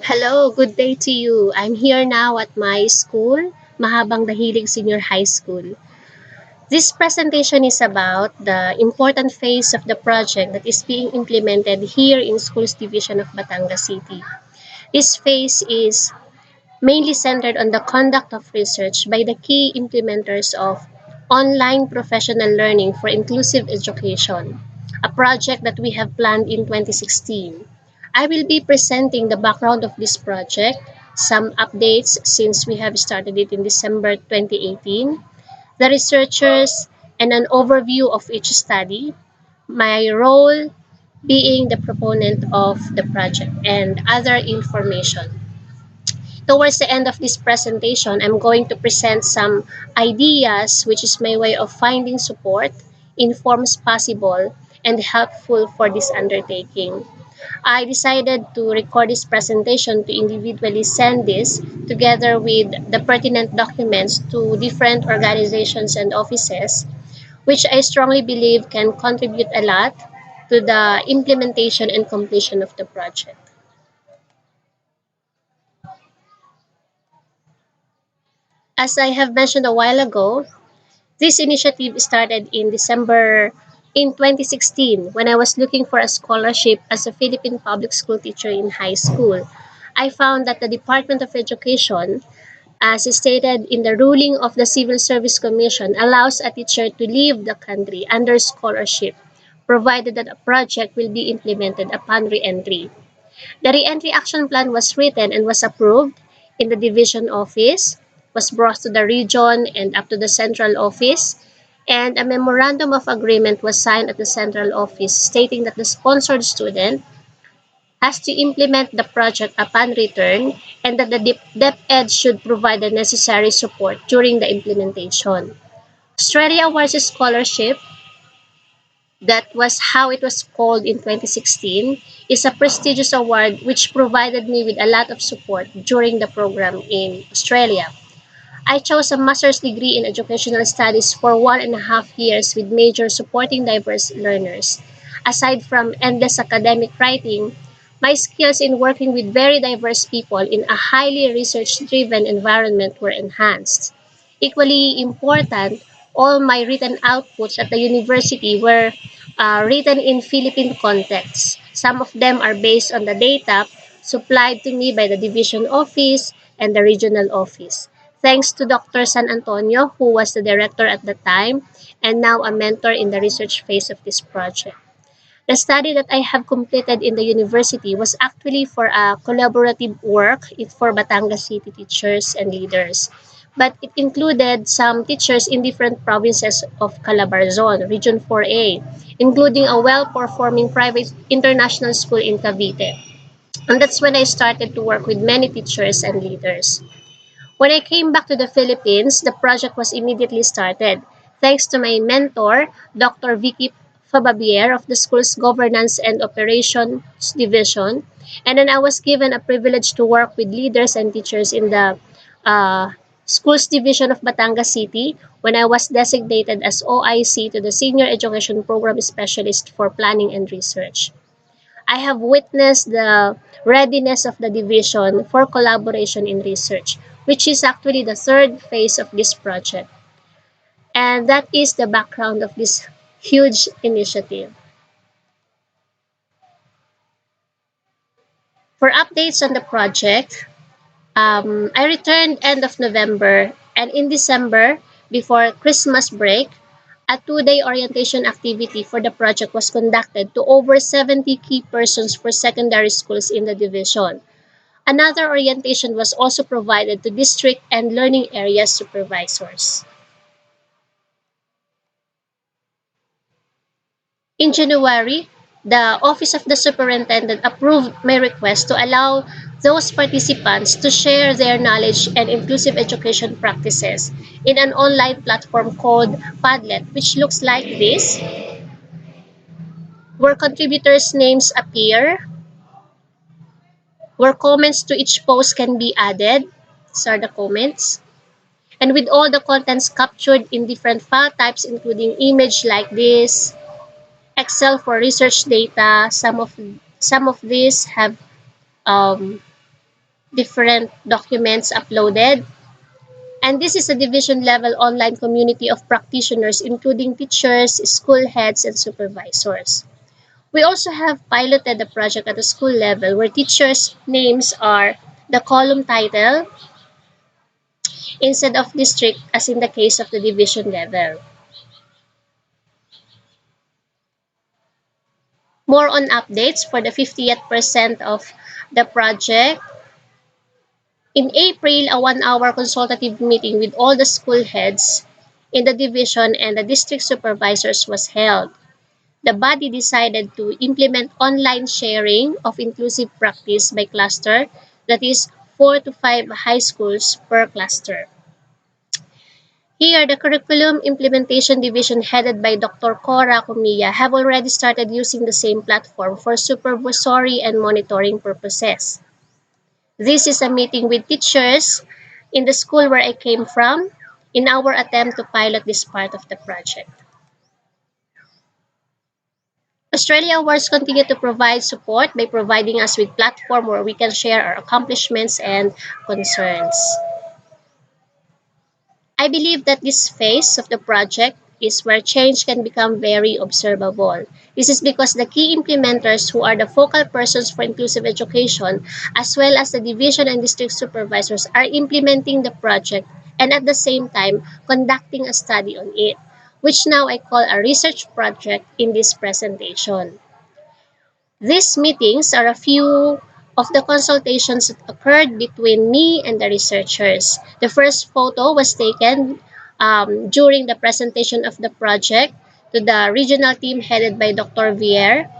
Hello, good day to you. I'm here now at my school, Mahabang Dahilig Senior High School. This presentation is about the important phase of the project that is being implemented here in Schools Division of Batangas City. This phase is mainly centered on the conduct of research by the key implementers of online professional learning for inclusive education, a project that we have planned in 2016. I will be presenting the background of this project, some updates since we have started it in December 2018, the researchers, and an overview of each study, my role being the proponent of the project, and other information. Towards the end of this presentation, I'm going to present some ideas, which is my way of finding support in forms possible and helpful for this undertaking. I decided to record this presentation to individually send this together with the pertinent documents to different organizations and offices, which I strongly believe can contribute a lot to the implementation and completion of the project. As I have mentioned a while ago, this initiative started in December in 2016 when I was looking for a scholarship as a Philippine public school teacher in high school. I found that the Department of Education, as stated in the ruling of the Civil Service Commission, allows a teacher to leave the country under scholarship, provided that a project will be implemented upon re-entry. The re-entry action plan was written and was approved in the division office, was brought to the region and up to the central office, and a memorandum of agreement was signed at the central office stating that the sponsored student has to implement the project upon return and that the DepEd should provide the necessary support during the implementation. Australia awards a scholarship, that was how it was called in 2016, is a prestigious award which provided me with a lot of support during the program in Australia. I chose a master's degree in educational studies for 1.5 years with major supporting diverse learners. Aside from endless academic writing, my skills in working with very diverse people in a highly research-driven environment were enhanced. Equally important, all my written outputs at the university were written in Philippine context. Some of them are based on the data supplied to me by the division office and the regional office. Thanks to Dr. San Antonio, who was the director at the time and now a mentor in the research phase of this project. The study that I have completed in the university was actually for a collaborative work for Batangas City teachers and leaders. But it included some teachers in different provinces of Calabarzon, Region 4A, including a well-performing private international school in Cavite. And that's when I started to work with many teachers and leaders. When I came back to the Philippines, the project was immediately started, thanks to my mentor, Dr. Vicky Fababier of the school's Governance and Operations Division. And then I was given a privilege to work with leaders and teachers in the uh, Schools Division of Batangas City when I was designated as OIC to the Senior Education Program Specialist for Planning and Research. I have witnessed the readiness of the division for collaboration in research, which is actually the third phase of this project. And that is the background of this huge initiative. For updates on the project, I returned end of November, and in December, before Christmas break, a two-day orientation activity for the project was conducted to over 70 key persons for secondary schools in the division. Another orientation was also provided to district and learning area supervisors. In January, the Office of the Superintendent approved my request to allow those participants to share their knowledge and inclusive education practices in an online platform called Padlet, which looks like this, where contributors' names appear, where comments to each post can be added. These are the comments. And with all the contents captured in different file types, including image like this, Excel for research data. Some of these have um, different documents uploaded. And this is a division level online community of practitioners, including teachers, school heads, and supervisors. We also have piloted the project at the school level where teachers' names are the column title instead of district as in the case of the division level. More on updates for the 50th percent of the project. In April, a 1-hour consultative meeting with all the school heads in the division and the district supervisors was held. The body decided to implement online sharing of inclusive practice by cluster, that is 4 to 5 high schools per cluster. Here, the Curriculum Implementation Division headed by Dr. Cora Comilla have already started using the same platform for supervisory and monitoring purposes. This is a meeting with teachers in the school where I came from in our attempt to pilot this part of the project. Australia Awards continue to provide support by providing us with platform where we can share our accomplishments and concerns. I believe that this phase of the project is where change can become very observable. This is because the key implementers who are the focal persons for inclusive education, as well as the division and district supervisors, are implementing the project and at the same time conducting a study on it, which now I call a research project in this presentation. These meetings are a few of the consultations that occurred between me and the researchers. The first photo was taken during the presentation of the project to the regional team headed by Dr. Vier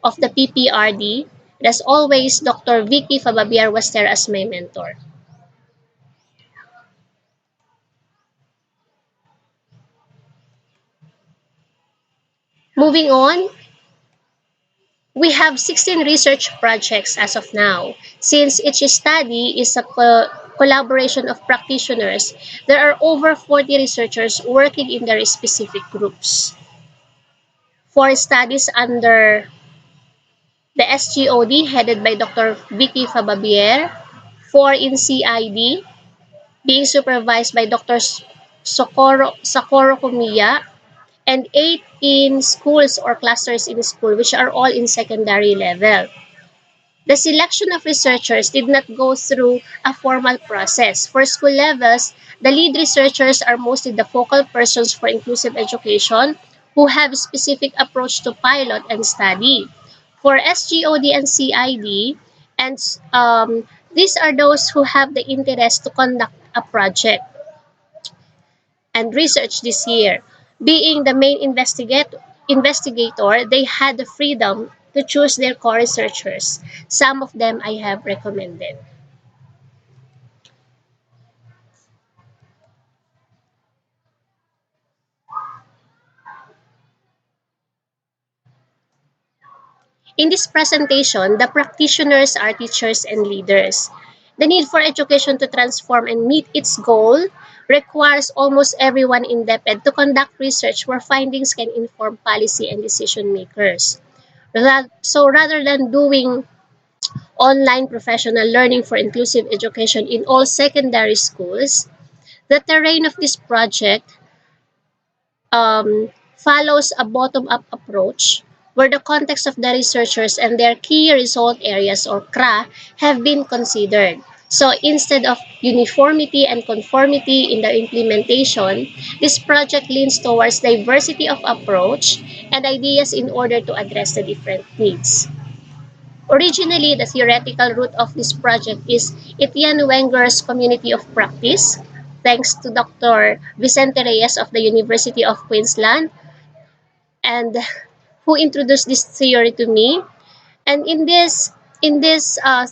of the PPRD. And as always, Dr. Vicky Fababier was there as my mentor. Moving on, we have 16 research projects as of now. Since each study is a collaboration of practitioners, there are over 40 researchers working in their specific groups. For studies under the SGOD headed by Dr. Vicky Fababier, 4 in CID being supervised by Dr. Socorro Comilla, and 8 in schools or clusters in school, which are all in secondary level. The selection of researchers did not go through a formal process. For school levels, the lead researchers are mostly the focal persons for inclusive education who have a specific approach to pilot and study. For SGOD and CID, and these are those who have the interest to conduct a project and research this year. Being the main investigator, they had the freedom to choose their co-researchers. Some of them I have recommended. In this presentation, the practitioners are teachers and leaders. The need for education to transform and meet its goal requires almost everyone in DepEd to conduct research where findings can inform policy and decision makers. So rather than doing online professional learning for inclusive education in all secondary schools, the terrain of this project follows a bottom-up approach where the context of the researchers and their key result areas or CRA have been considered. So instead of uniformity and conformity in their implementation, this project leans towards diversity of approach and ideas in order to address the different needs. Originally, the theoretical root of this project is Etienne Wenger's community of practice, thanks to Dr. Vicente Reyes of the University of Queensland, and who introduced this theory to me. And in this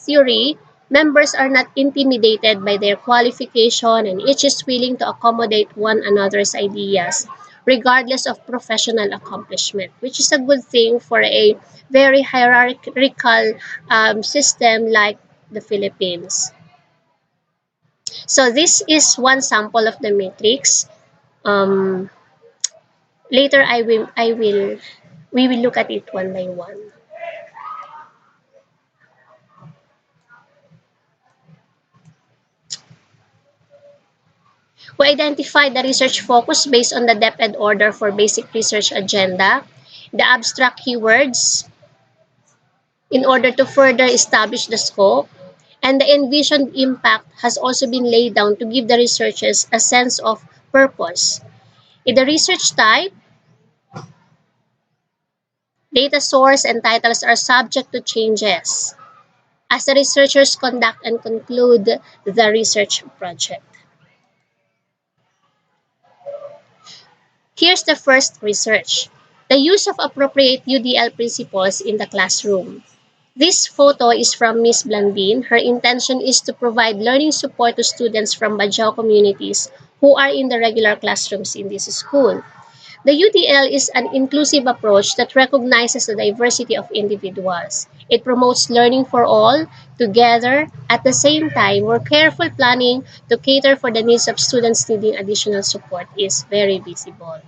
theory, members are not intimidated by their qualification, and each is willing to accommodate one another's ideas, regardless of professional accomplishment, which is a good thing for a very hierarchical system like the Philippines. So this is one sample of the matrix. Um, Later, we will look at it one by one. We identified the research focus based on the depth and order for basic research agenda, the abstract keywords in order to further establish the scope, and the envisioned impact has also been laid down to give the researchers a sense of purpose. In the research type, data source and titles are subject to changes as the researchers conduct and conclude the research project. Here's the first research: the use of appropriate UDL principles in the classroom. This photo is from Ms. Blandin. Her intention is to provide learning support to students from Bajau communities who are in the regular classrooms in this school. The UDL is an inclusive approach that recognizes the diversity of individuals. It promotes learning for all, together, at the same time, where careful planning to cater for the needs of students needing additional support is very visible.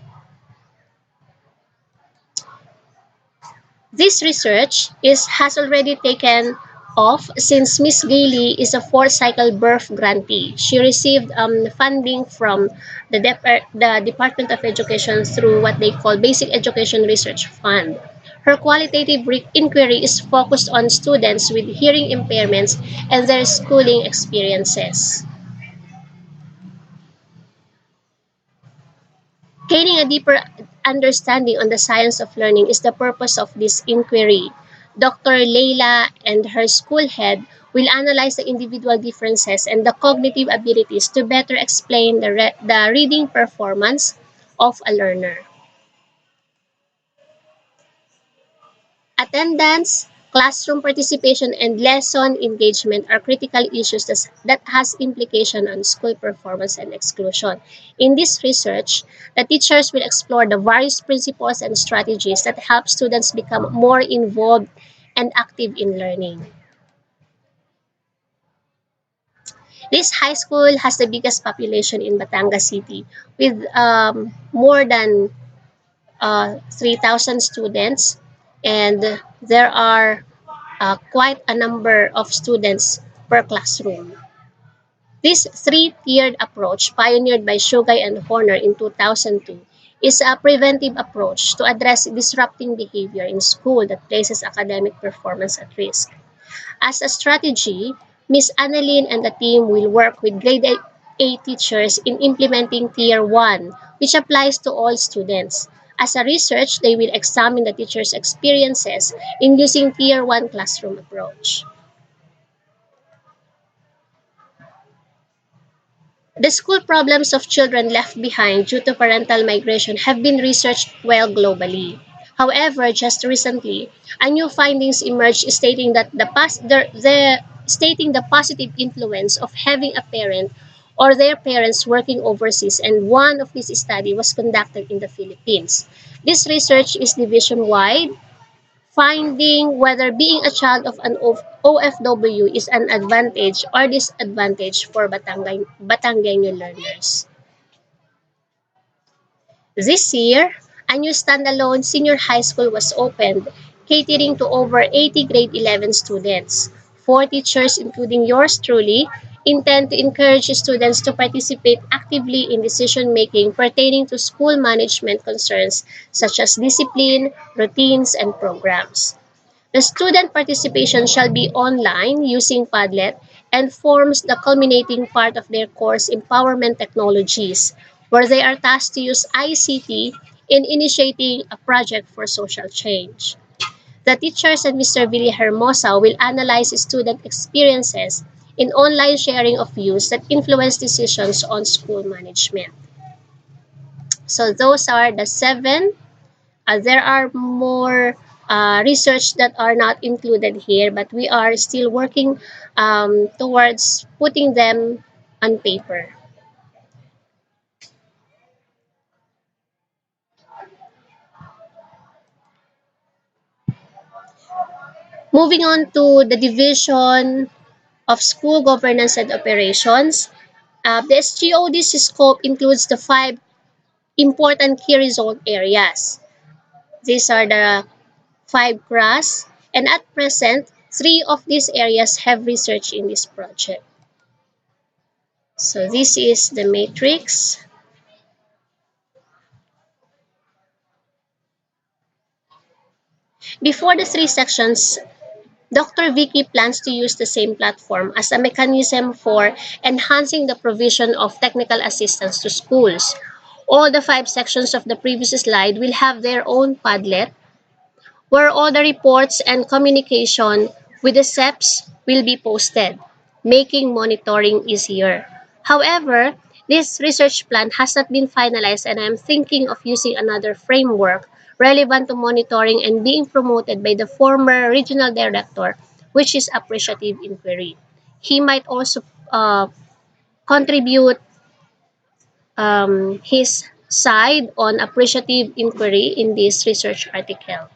This research has already taken off since Miss Gailey is a fourth cycle birth grantee. She received funding from the Department of Education through what they call Basic Education Research Fund. Her qualitative inquiry is focused on students with hearing impairments and their schooling experiences. Gaining a deeper understanding on the science of learning is the purpose of this inquiry. Dr. Leila and her school head will analyze the individual differences and the cognitive abilities to better explain the reading performance of a learner. Attendance, classroom participation, and lesson engagement are critical issues that has implication on school performance and exclusion. In this research, the teachers will explore the various principles and strategies that help students become more involved and active in learning. This high school has the biggest population in Batangas City with more than 3,000 students, and there are quite a number of students per classroom. This three-tiered approach, pioneered by Shugay and Horner in 2002, is a preventive approach to address disrupting behavior in school that places academic performance at risk. As a strategy, Ms. Annalyn and the team will work with grade A teachers in implementing Tier 1, which applies to all students. As a research, they will examine the teachers' experiences in using Tier 1 classroom approach. The school problems of children left behind due to parental migration have been researched well globally. However, just recently, a new findings emerged stating that stating the positive influence of having a parent or their parents working overseas, and one of this study was conducted in the Philippines. This research is division-wide, finding whether being a child of an OFW is an advantage or disadvantage for Batangueño learners. This year, a new standalone senior high school was opened, catering to over 80 grade 11 students. Four teachers, including yours truly, intend to encourage students to participate actively in decision-making pertaining to school management concerns such as discipline, routines, and programs. The student participation shall be online using Padlet and forms the culminating part of their course Empowerment Technologies, where they are tasked to use ICT in initiating a project for social change. The teachers and Mr. Villahermosa will analyze student experiences in online sharing of views that influence decisions on school management. So those are the seven. There are more research that are not included here, but we are still working towards putting them on paper. Moving on to the division of school governance and operations, the SGOD's scope includes the five important key result areas. These are the five CRAS, and at present, three of these areas have research in this project. So this is the matrix. Before the three sections, Dr. Vicky plans to use the same platform as a mechanism for enhancing the provision of technical assistance to schools. All the five sections of the previous slide will have their own Padlet where all the reports and communication with the SEPs will be posted, making monitoring easier. However, this research plan has not been finalized and I am thinking of using another framework relevant to monitoring and being promoted by the former regional director, which is appreciative inquiry. He might also contribute his side on appreciative inquiry in this research article.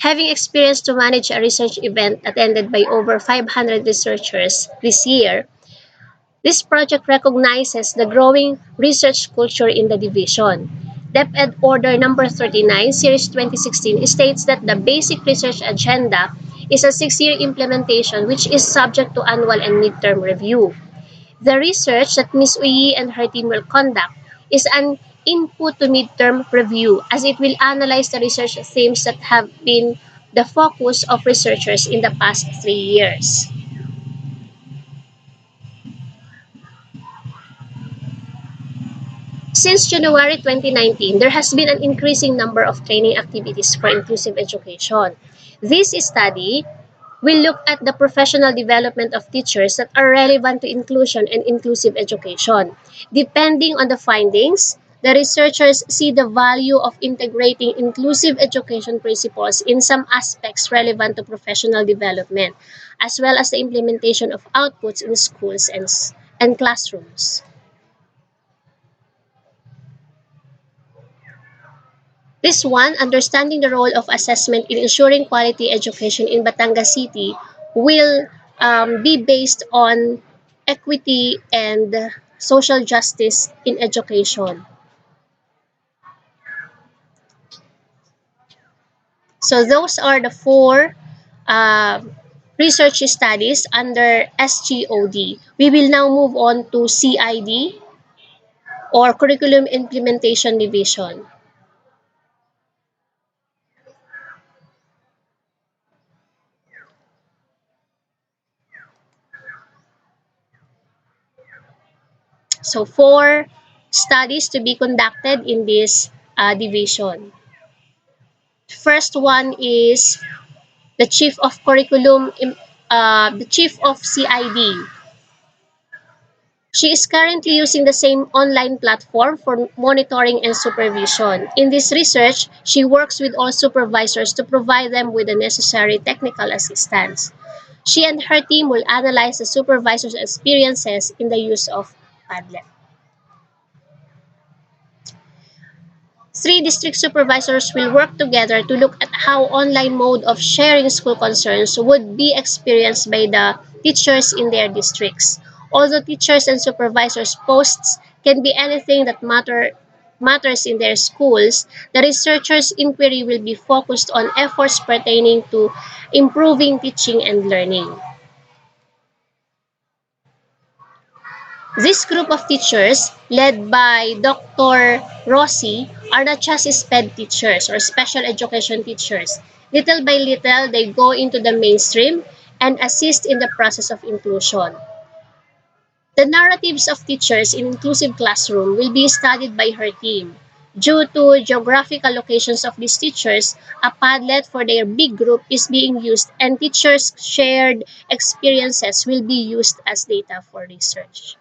Having experience to manage a research event attended by over 500 researchers this year, this project recognizes the growing research culture in the division. DepEd Order Number 39, Series 2016 states that the basic research agenda is a 6-year implementation which is subject to annual and midterm review. The research that Ms. Uyi and her team will conduct is an input to midterm review as it will analyze the research themes that have been the focus of researchers in the past 3 years. Since January 2019, there has been an increasing number of training activities for inclusive education. This study will look at the professional development of teachers that are relevant to inclusion and inclusive education. Depending on the findings, the researchers see the value of integrating inclusive education principles in some aspects relevant to professional development, as well as the implementation of outputs in schools and classrooms. This one, understanding the role of assessment in ensuring quality education in Batangas City, will be based on equity and social justice in education. So those are the four uh, research studies under SGOD. We will now move on to CID or Curriculum Implementation Division. So four studies to be conducted in this division. First one is the chief of curriculum, the chief of CID. She is currently using the same online platform for monitoring and supervision. In this research, she works with all supervisors to provide them with the necessary technical assistance. She and her team will analyze the supervisors' experiences in the use of Padlet. Three district supervisors will work together to look at how online mode of sharing school concerns would be experienced by the teachers in their districts. Although teachers and supervisors' posts can be anything that matters in their schools, the researchers' inquiry will be focused on efforts pertaining to improving teaching and learning. This group of teachers, led by Dr. Rossi, are not just SPED teachers or special education teachers. Little by little, they go into the mainstream and assist in the process of inclusion. The narratives of teachers in inclusive classroom will be studied by her team. Due to geographical locations of these teachers, a Padlet for their big group is being used and teachers' shared experiences will be used as data for research.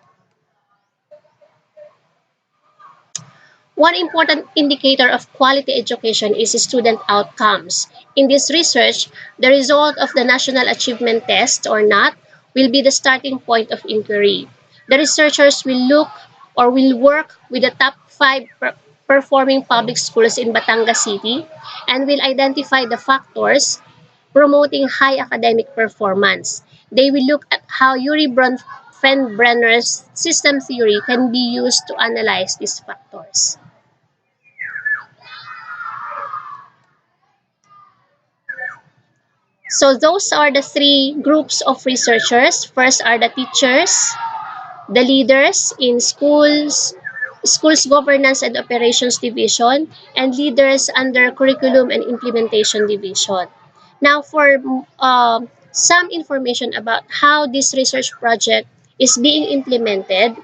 One important indicator of quality education is student outcomes. In this research, the result of the National Achievement Test or NAT will be the starting point of inquiry. The researchers will look or will work with the top 5 performing public schools in Batangas City and will identify the factors promoting high academic performance. They will look at how Yuri Bronfenbrenner's system theory can be used to analyze these factors. So those are the three groups of researchers. First are the teachers, the leaders in schools governance and operations division, and leaders under curriculum and implementation division. Now for some information about how this research project is being implemented,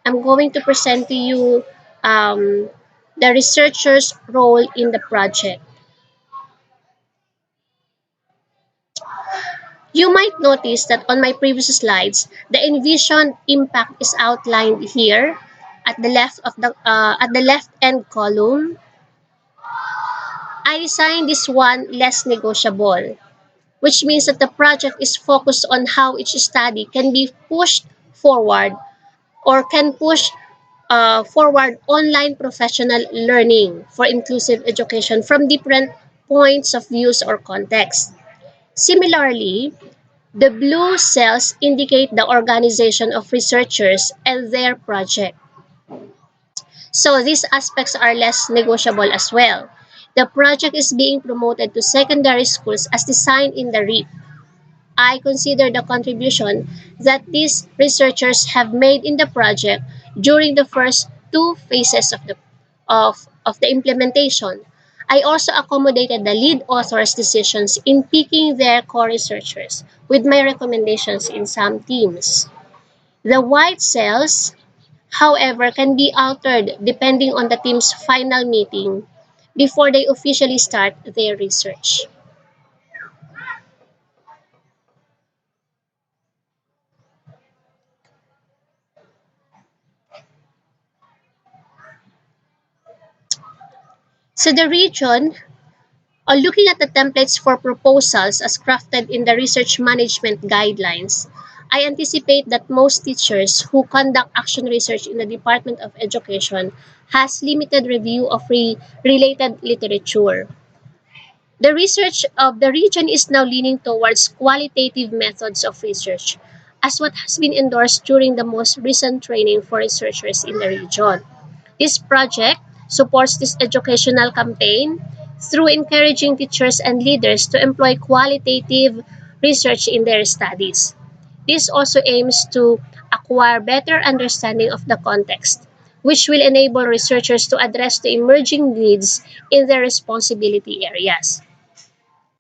I'm going to present to you um, the researcher's role in the project. You might notice that on my previous slides, the envisioned impact is outlined here at the left end column. I designed this one less negotiable, which means that the project is focused on how each study can be pushed forward or can push forward online professional learning for inclusive education from different points of views or context. Similarly, the blue cells indicate the organization of researchers and their project. So these aspects are less negotiable as well. The project is being promoted to secondary schools as designed in the REAP. I consider the contribution that these researchers have made in the project during the first two phases of the implementation. I also accommodated the lead author's decisions in picking their co-researchers with my recommendations in some themes. The white cells, however, can be altered depending on the team's final meeting before they officially start their research. So the region, looking at the templates for proposals as crafted in the research management guidelines, I anticipate that most teachers who conduct action research in the Department of Education has limited review of related literature. The research of the region is now leaning towards qualitative methods of research, as what has been endorsed during the most recent training for researchers in the region. This project supports this educational campaign through encouraging teachers and leaders to employ qualitative research in their studies. This also aims to acquire better understanding of the context, which will enable researchers to address the emerging needs in their responsibility areas.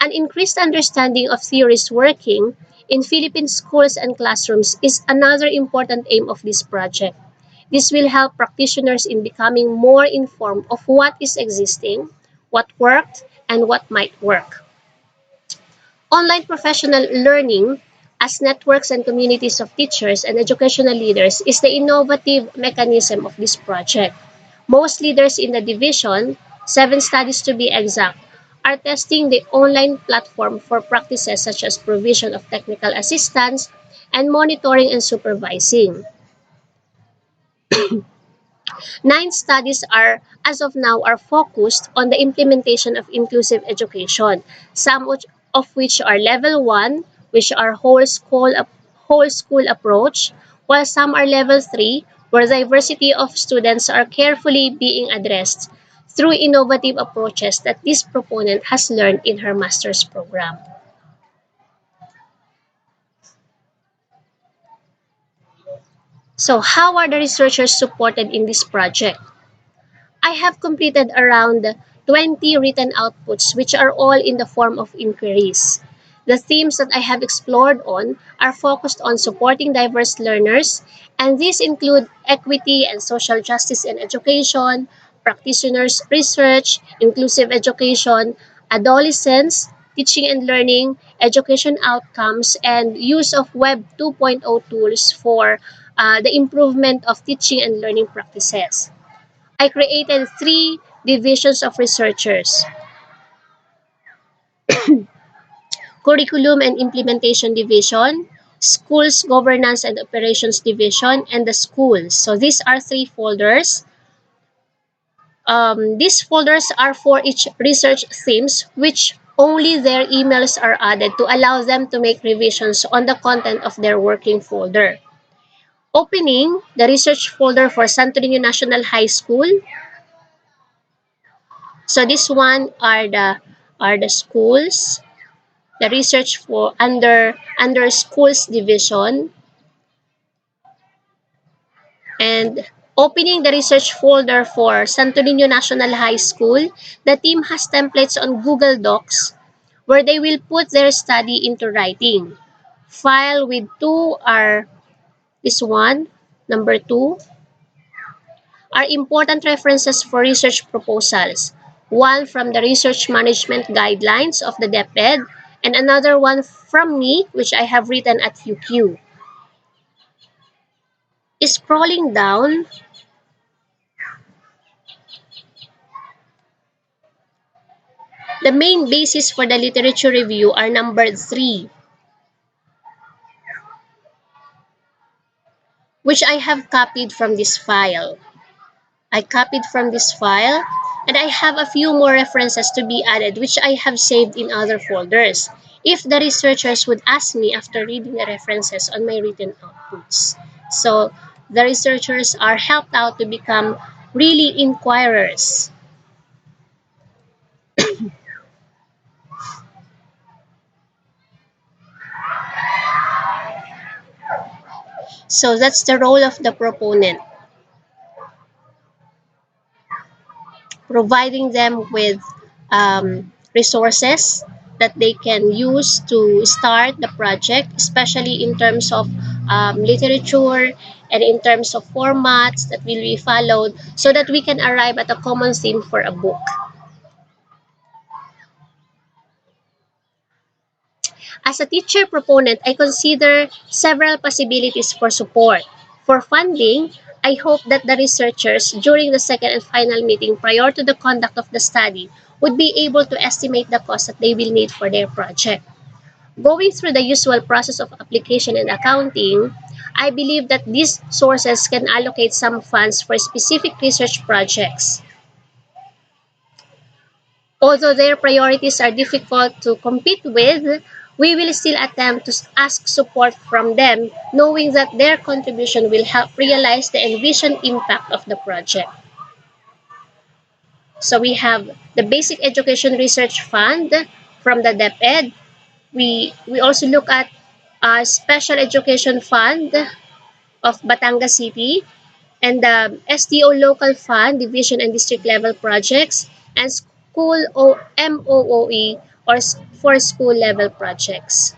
An increased understanding of theories working in Philippine schools and classrooms is another important aim of this project. This will help practitioners in becoming more informed of what is existing, what worked, and what might work. Online professional learning as networks and communities of teachers and educational leaders is the innovative mechanism of this project. Most leaders in the division, 7 studies to be exact, are testing the online platform for practices such as provision of technical assistance and monitoring and supervising. 9 studies are, as of now, are focused on the implementation of inclusive education, of which are level 1, which are whole school approach, while some are level 3, where diversity of students are carefully being addressed through innovative approaches that this proponent has learned in her master's program. So how are the researchers supported in this project? I have completed around 20 written outputs which are all in the form of inquiries. The themes that I have explored on are focused on supporting diverse learners, and these include equity and social justice in education, practitioners research, inclusive education, adolescents, teaching and learning, education outcomes, and use of Web 2.0 tools for the improvement of teaching and learning practices. I created 3 divisions of researchers: Curriculum and Implementation Division, Schools Governance and Operations Division, and the Schools. So these are 3 folders. These folders are for each research themes, which only their emails are added to allow them to make revisions on the content of their working folder. Opening the research folder for Santo Niño National High School. So this one are the schools. the research for under schools division, and opening the research folder for Santo Niño National High School. The team has templates on Google Docs where they will put their study into writing. File with two are this one, number two, are important references for research proposals. One from the Research Management Guidelines of the DepEd, and another one from me, which I have written at UQ. Scrolling down, the main basis for the literature review are numbered 3, which I have copied from this file. I copied from this file, and I have a few more references to be added which I have saved in other folders if the researchers would ask me after reading the references on my written outputs. So the researchers are helped out to become really inquirers. So that's the role of the proponent, providing them with resources that they can use to start the project, especially in terms of literature and in terms of formats that will be followed so that we can arrive at a common theme for a book. As a teacher proponent, I consider several possibilities for support. For funding, I hope that the researchers, during the second and final meeting prior to the conduct of the study, would be able to estimate the cost that they will need for their project. Going through the usual process of application and accounting, I believe that these sources can allocate some funds for specific research projects. Although their priorities are difficult to compete with, we will still attempt to ask support from them, knowing that their contribution will help realize the envisioned impact of the project. So we have the Basic Education Research Fund from the DepEd. We also look at a Special Education Fund of Batangas City, and the SDO Local Fund, Division and District Level Projects, and School MOOE, or for school level projects.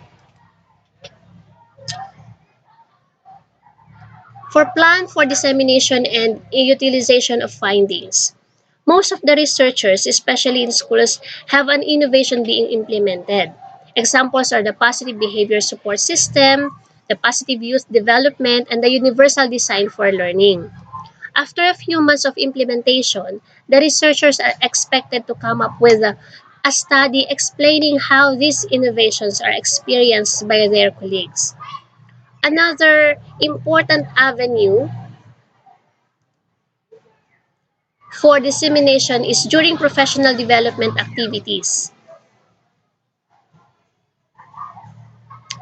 For plan for dissemination and utilization of findings. Most of the researchers, especially in schools, have an innovation being implemented. Examples are the positive behavior support system, the positive youth development, and the universal design for learning. After a few months of implementation, the researchers are expected to come up with a study explaining how these innovations are experienced by their colleagues. Another important avenue for dissemination is during professional development activities,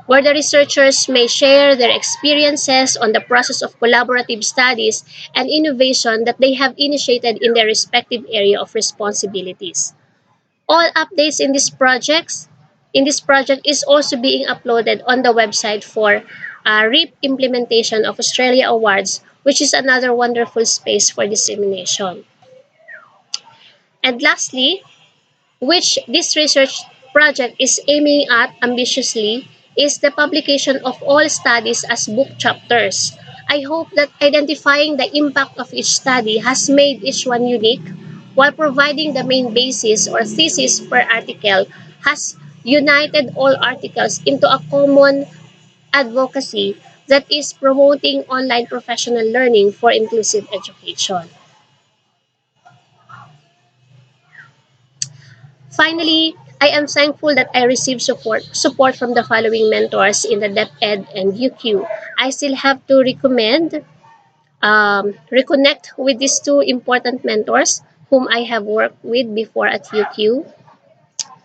where the researchers may share their experiences on the process of collaborative studies and innovation that they have initiated in their respective area of responsibilities. All updates in this project is also being uploaded on the website for REAP implementation of Australia Awards, which is another wonderful space for dissemination. And lastly, which this research project is aiming at ambitiously, is the publication of all studies as book chapters. I hope that identifying the impact of each study has made each one unique, while providing the main basis or thesis per article has united all articles into a common advocacy that is promoting online professional learning for inclusive education. Finally, I am thankful that I received support from the following mentors in the DepEd and UQ. I still have to reconnect with these two important mentors whom I have worked with before at UQ,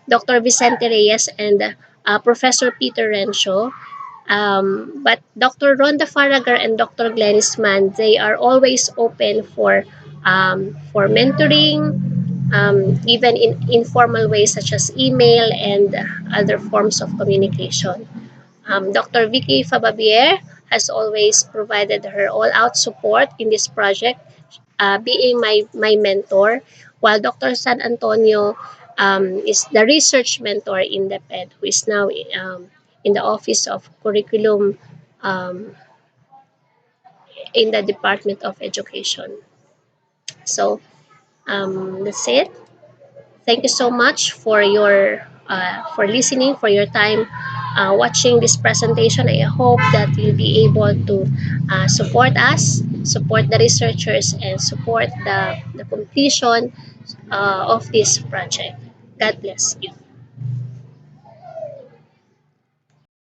Dr. Vicente Reyes and Professor Peter Rencho. But Dr. Rhonda Farragar and Dr. Glenis Mann, they are always open for mentoring, even in informal ways such as email and other forms of communication. Dr. Vicky Fababier has always provided her all-out support in this project, being my mentor, while Dr. San Antonio is the research mentor in the PED, who is now in the Office of Curriculum um, in the Department of Education. So that's it. Thank you so much for your for listening, for your time watching this presentation. I hope that you'll be able to support us, support the researchers, and support the completion of this project. God bless you.